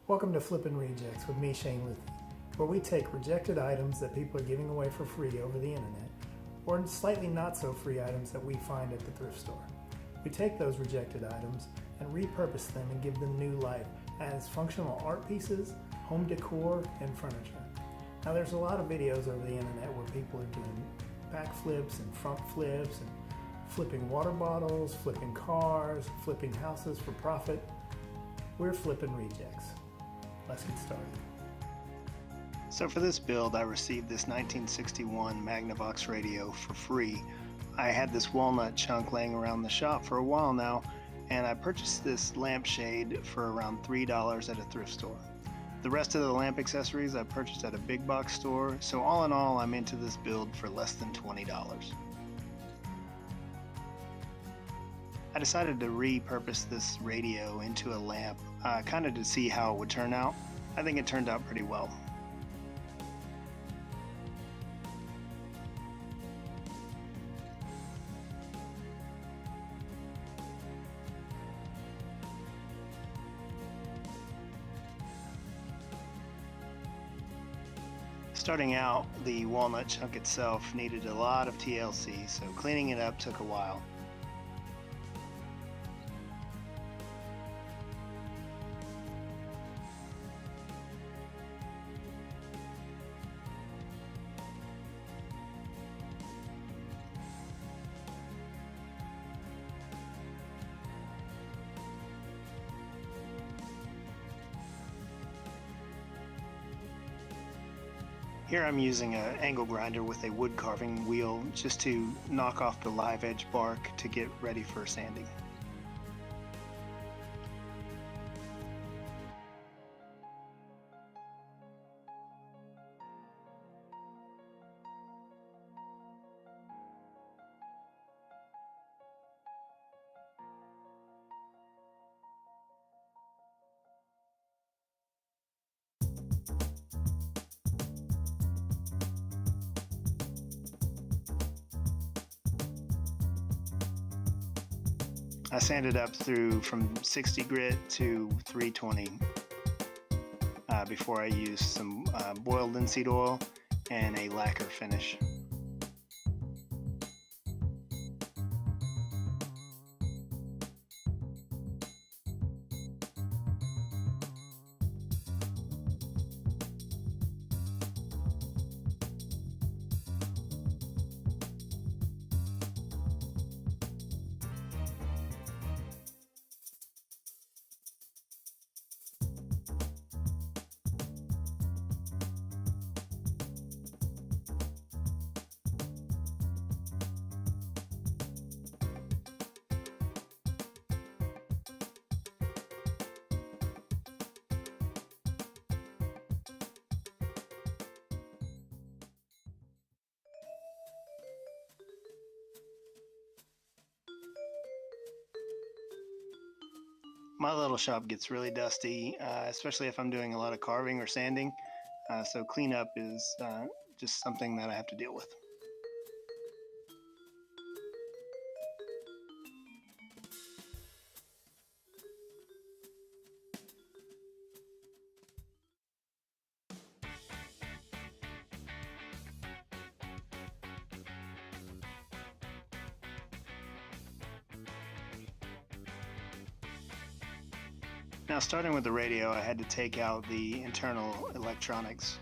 Welcome to Flippin' Rejects with me, Shane Luthi, where we take rejected items that people are giving away for free over the internet, or slightly not so free items that we find at the thrift store. We take those rejected items and repurpose them and give them new life as functional art pieces, home decor, and furniture. Now there's a lot of videos over the internet where people are doing back flips and front flips and flipping water bottles, flipping cars, flipping houses for profit. We're Flippin' Rejects. Let's get started. So for this build, I received this 1961 Magnavox radio for free. I had this walnut chunk laying around the shop for a while now, and I purchased this lampshade for around $3 at a thrift store. The rest of the lamp accessories I purchased at a big box store, so all in all, I'm into this build for less than $20. I decided to repurpose this radio into a lamp, kind of to see how it would turn out. I think it turned out pretty well. Starting out, the walnut chunk itself needed a lot of TLC, so cleaning it up took a while. Here I'm using an angle grinder with a wood carving wheel just to knock off the live edge bark to get ready for sanding. I sanded up through from 60 grit to 320 before I used some boiled linseed oil and a lacquer finish. My little shop gets really dusty, especially if I'm doing a lot of carving or sanding, so cleanup is just something that I have to deal with. Now, starting with the radio, I had to take out the internal electronics.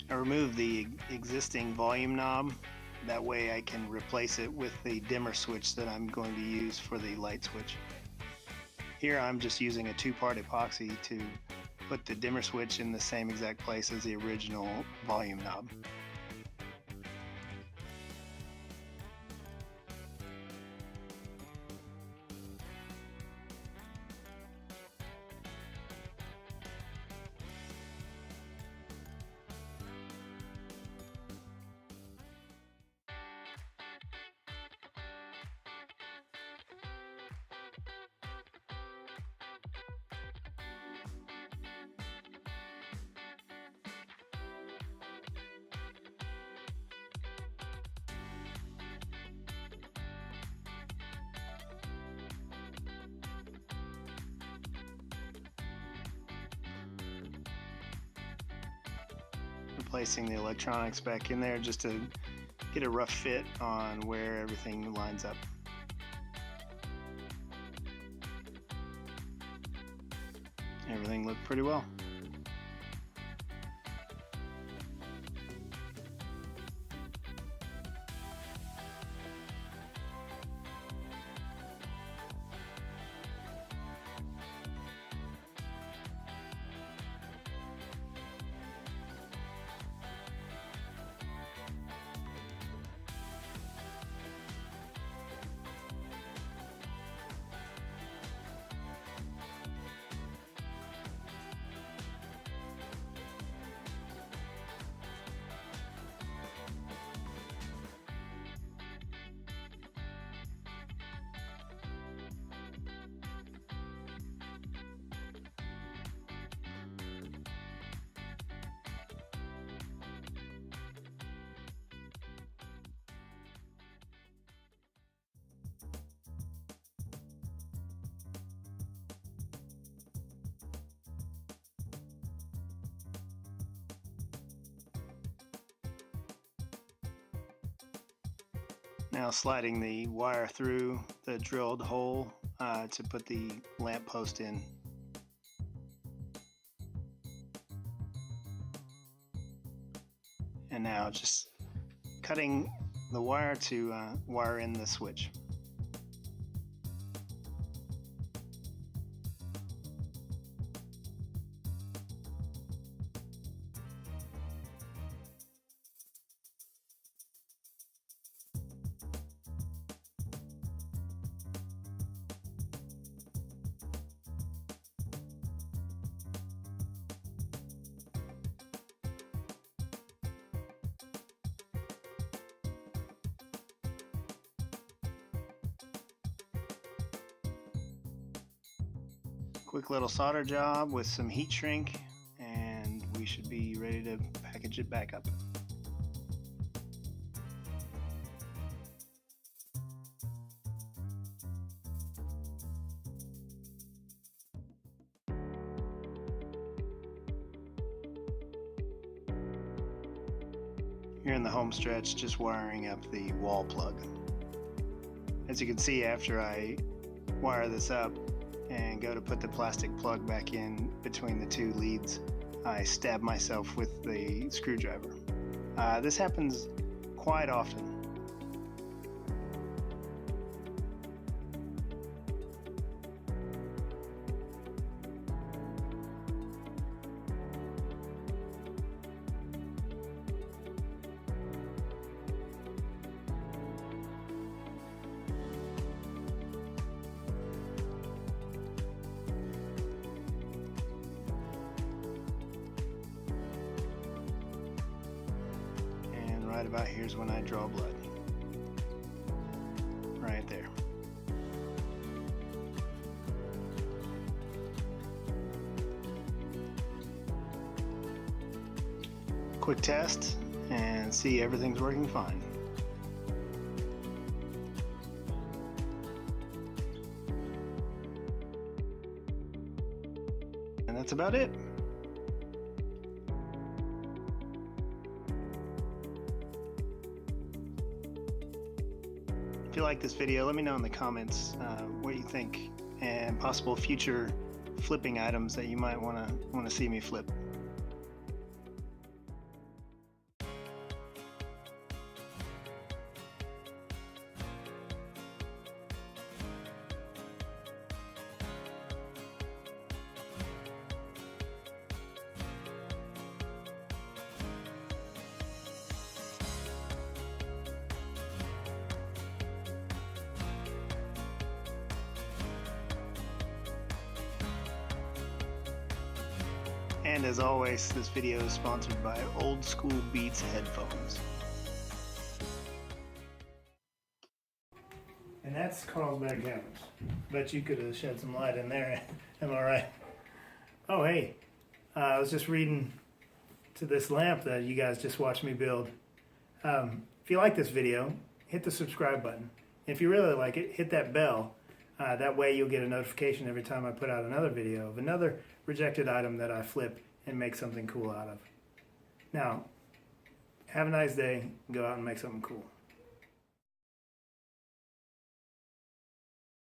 I removed the existing volume knob, that way I can replace it with the dimmer switch that I'm going to use for the light switch. Here I'm just using a 2-part epoxy to put the dimmer switch in the same exact place as the original volume knob. Placing the electronics back in there just to get a rough fit on where everything lines up. Everything looked pretty well. Now sliding the wire through the drilled hole to put the lamp post in. And now just cutting the wire to wire in the switch. Quick little solder job with some heat shrink, and we should be ready to package it back up. Here in the home stretch, just wiring up the wall plug. As you can see, after I wire this up and go to put the plastic plug back in between the two leads, I stab myself with the screwdriver. This happens quite often. Right about here's when I draw blood. Right there. Quick test and see everything's working fine. And that's about it. If you like this video, let me know in the comments what you think and possible future flipping items that you might want to see me flip. And as always, this video is sponsored by Old School Beats headphones. And that's Carlsbad Cameras. Bet you could have shed some light in there. Am I right? Oh, hey. I was just reading to this lamp that you guys just watched me build. If you like this video, hit the subscribe button. If you really like it, hit that bell. That way you'll get a notification every time I put out another video of another rejected item that I flip and make something cool out of. Now, have a nice day. Go out and make something cool.